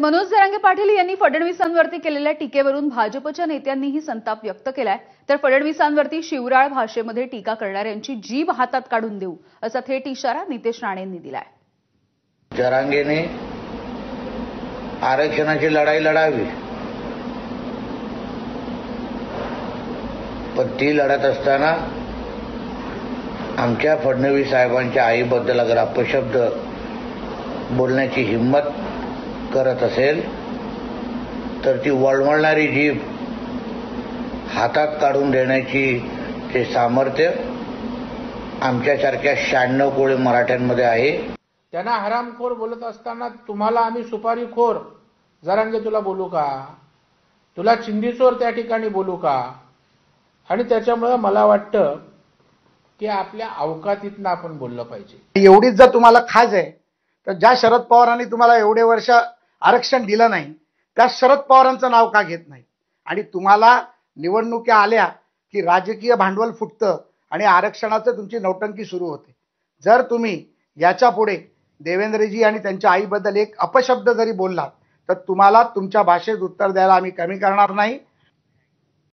मनोज जरांगे पाटील यांनी फडणवीसांवरती केलेल्या टीकेवरून भाजपच्या नेत्यांनीही संताप व्यक्त केलाय। तर फडणवीसांवरती शिवराळ भाषेमध्ये टीका करणाऱ्यांची जीभ हातात काढून देऊ असा थेट इशारा नितेश राणेंनी दिलाय। जरांगेने आरक्षणाची लढाई लढावी, पण ती लढत असताना आमच्या फडणवीस साहेबांच्या आईबद्दल अगर अपशब्द बोलण्याची हिम्मत करत असेल तर ती वळवळणारी जीभ हातात काढून देण्याची ते सामर्थ्य आमच्यासारख्या 96 कोळी मराठ्यांमध्ये आहे। त्यांना हरामखोर बोलत असताना तुम्हाला आम्ही सुपारीखोर जरांगे तुला बोलू का, तुला चिंदीचोर त्या ठिकाणी बोलू का? आणि त्याच्यामुळे मला वाटतं की आपल्या अवकातीतनं आपण बोललं पाहिजे। एवढीच जर तुम्हाला खाज आहे तर ज्या शरद पवारांनी तुम्हाला एवढे वर्ष आरक्षण दिलं नाही त्या शरद पवारांचं नाव का घेत नाही? आणि तुम्हाला निवडणुका आल्या की राजकीय भांडवल फुटतं आणि आरक्षणाचं तुमची नौटंकी सुरू होते। जर तुम्ही याच्या पुढे देवेंद्रजी आणि त्यांच्या आईबद्दल एक अपशब्द जरी बोललात तर तुम्हाला तुमच्या भाषेत उत्तर द्यायला आम्ही कमी करणार नाही।